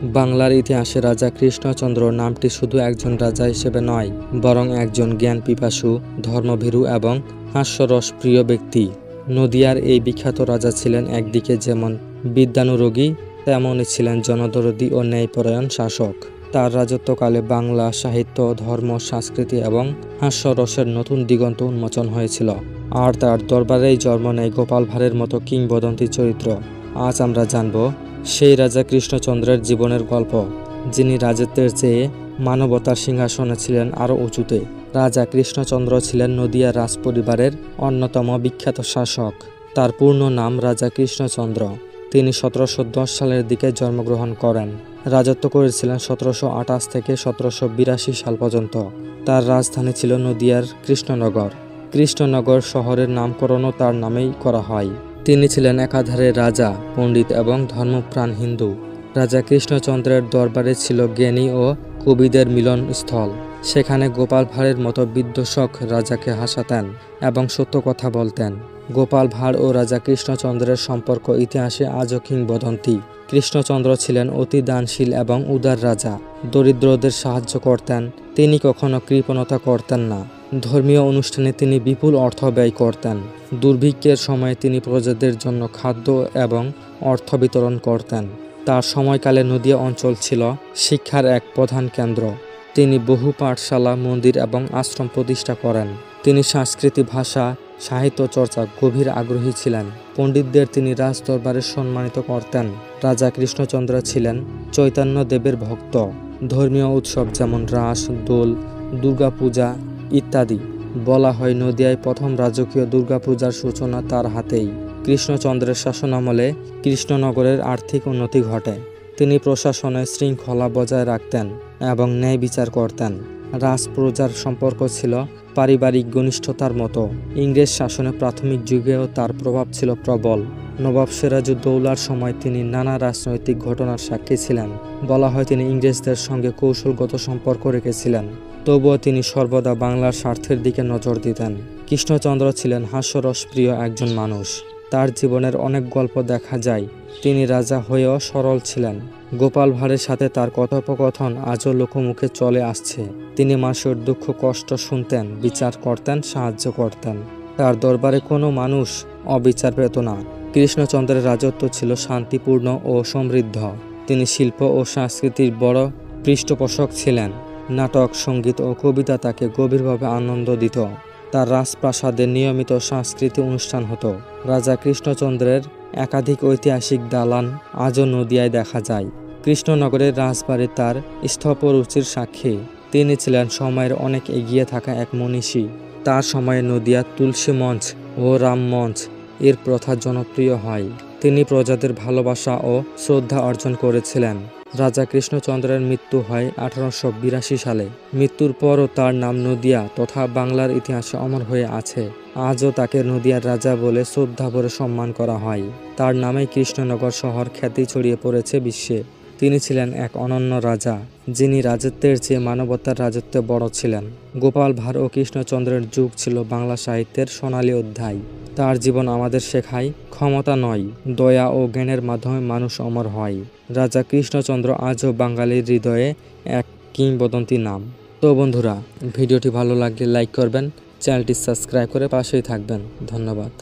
বাংলার ইতিহাসে রাজা কৃষ্ণচন্দ্র নামটি শুধু একজন রাজা হিসেবে নয়, বরং একজন জ্ঞান পিপাসু, ধর্মভীরু এবং হাস্যরসপ্রিয় ব্যক্তি। নদিয়ার এই বিখ্যাত রাজা ছিলেন একদিকে যেমন বিদ্যানুরাগী, তেমনই ছিলেন জনদরদী ও ন্যায়পরায়ণ শাসক। তার রাজত্বকালে বাংলা সাহিত্য, ধর্ম, সংস্কৃতি এবং হাস্যরসের নতুন দিগন্ত উন্মোচন হয়েছিল। আর তার দরবারেই জন্ম নেয় গোপাল ভাঁড়ের মতো কিংবদন্তি চরিত্র। আজ আমরা জানব সেই রাজা কৃষ্ণচন্দ্রের জীবনের গল্প, যিনি রাজত্বের চেয়ে মানবতার সিংহাসনে ছিলেন আরও উঁচুতে। রাজা কৃষ্ণচন্দ্র ছিলেন নদিয়ার রাজপরিবারের অন্যতম বিখ্যাত শাসক। তার পূর্ণ নাম রাজা কৃষ্ণচন্দ্র। তিনি 1710 সালের দিকে জন্মগ্রহণ করেন। রাজত্ব করেছিলেন 1728 থেকে 1782 সাল পর্যন্ত। তার রাজধানী ছিল নদিয়ার কৃষ্ণনগর। কৃষ্ণনগর শহরের নামকরণও তার নামেই করা হয়। তিনি ছিলেন একাধারে রাজা, পণ্ডিত এবং ধর্মপ্রাণ হিন্দু। রাজা কৃষ্ণচন্দ্রের দরবারে ছিল জ্ঞানী ও কবিদের মিলনস্থল। সেখানে গোপাল ভাঁড়ের মতো বিদ্বেষক রাজাকে হাসাতেন এবং সত্য কথা বলতেন। গোপাল ভাঁড় ও রাজা কৃষ্ণচন্দ্রের সম্পর্ক ইতিহাসে আজও কিংবদন্তি। কৃষ্ণচন্দ্র ছিলেন অতি দানশীল এবং উদার রাজা। দরিদ্রদের সাহায্য করতেন। তিনি কখনো কৃপণতা করতেন না। ধর্মীয় অনুষ্ঠানে তিনি বিপুল অর্থ ব্যয় করতেন। দুর্ভিক্ষের সময়ে তিনি প্রজাদের জন্য খাদ্য এবং অর্থ বিতরণ করতেন। তার সময়কালে নদিয়া অঞ্চল ছিল শিক্ষার এক প্রধান কেন্দ্র। তিনি বহু পাঠশালা, মন্দির এবং আশ্রম প্রতিষ্ঠা করেন। তিনি সংস্কৃতি, ভাষা, সাহিত্য চর্চা গভীর আগ্রহী ছিলেন। পণ্ডিতদের তিনি রাজদরবারে সম্মানিত করতেন। রাজা কৃষ্ণচন্দ্র ছিলেন চৈতন্যদেবের ভক্ত। ধর্মীয় উৎসব যেমন রাস, দোল, দুর্গাপূজা ইত্যাদি। বলা হয় নদিয়ায় প্রথম রাজকীয় দুর্গাপূজার সূচনা তার হাতেই। কৃষ্ণচন্দ্রের শাসনামলে কৃষ্ণনগরের আর্থিক উন্নতি ঘটে। তিনি প্রশাসনে শৃঙ্খলা বজায় রাখতেন এবং ন্যায় বিচার করতেন। রাজ-প্রজার সম্পর্ক ছিল পারিবারিক ঘনিষ্ঠতার মতো। ইংরেজ শাসনে প্রাথমিক যুগেও তার প্রভাব ছিল প্রবল। নবাব সিরাজউদ্দৌলার সময় তিনি নানা রাজনৈতিক ঘটনার সাক্ষী ছিলেন। বলা হয় তিনি ইংরেজদের সঙ্গে কৌশলগত সম্পর্ক রেখেছিলেন। তবুও তিনি সর্বদা বাংলার স্বার্থের দিকে নজর দিতেন। কৃষ্ণচন্দ্র ছিলেন হাস্যরসপ্রিয় একজন মানুষ। তার জীবনের অনেক গল্প দেখা যায়। তিনি রাজা হয়েও সরল ছিলেন। গোপাল ভাঁড়ের সাথে তার কথোপকথন আজও লোকমুখে চলে আসছে। তিনি মানুষের দুঃখ কষ্ট শুনতেন, বিচার করতেন, সাহায্য করতেন। তার দরবারে কোনো মানুষ অবিচার পেত না। কৃষ্ণচন্দ্রের রাজত্ব ছিল শান্তিপূর্ণ ও সমৃদ্ধ। তিনি শিল্প ও সংস্কৃতির বড় পৃষ্ঠপোষক ছিলেন। নাটক, সঙ্গীত ও কবিতা তাকে গভীরভাবে আনন্দ দিত। তার রাজপ্রাসাদে নিয়মিত সাংস্কৃতিক অনুষ্ঠান হতো। রাজা কৃষ্ণচন্দ্রের একাধিক ঐতিহাসিক দালান আজও নদিয়ায় দেখা যায়। কৃষ্ণনগরের রাজবাড়ি তার স্থপরুচির সাক্ষী। তিনি ছিলেন সময়ের অনেক এগিয়ে থাকা এক মনীষী। তার সময়ে নদিয়ার তুলসী মঞ্চ ও রাম মঞ্চ এর প্রথা জনপ্রিয় হয়। তিনি প্রজাদের ভালোবাসা ও শ্রদ্ধা অর্জন করেছিলেন। রাজা কৃষ্ণচন্দ্রের মৃত্যু হয় 1882 সালে। মৃত্যুর পরও তার নাম নদিয়া তথা বাংলার ইতিহাসে অমর হয়ে আছে। আজও তাকে নদিয়ার রাজা বলে শ্রদ্ধা ভরে সম্মান করা হয়। তার নামেই কৃষ্ণনগর শহর খ্যাতি ছড়িয়ে পড়েছে বিশ্বে। তিনি ছিলেন এক অনন্য রাজা, যিনি রাজত্বের চেয়ে মানবতার রাজত্বে বড় ছিলেন। গোপাল ভাঁড় ও কৃষ্ণচন্দ্রের যুগ ছিল বাংলা সাহিত্যের সোনালী অধ্যায়। তার জীবন আমাদের শেখায় ক্ষমতা নয়, দয়া ও জ্ঞানের মাধ্যমে মানুষ অমর হয়। রাজা কৃষ্ণচন্দ্র আজও বাঙালির হৃদয়ে এক কিংবদন্তি নাম। তো বন্ধুরা, ভিডিওটি ভালো লাগলে লাইক করবেন, চ্যানেলটি সাবস্ক্রাইব করে পাশেই থাকবেন। ধন্যবাদ।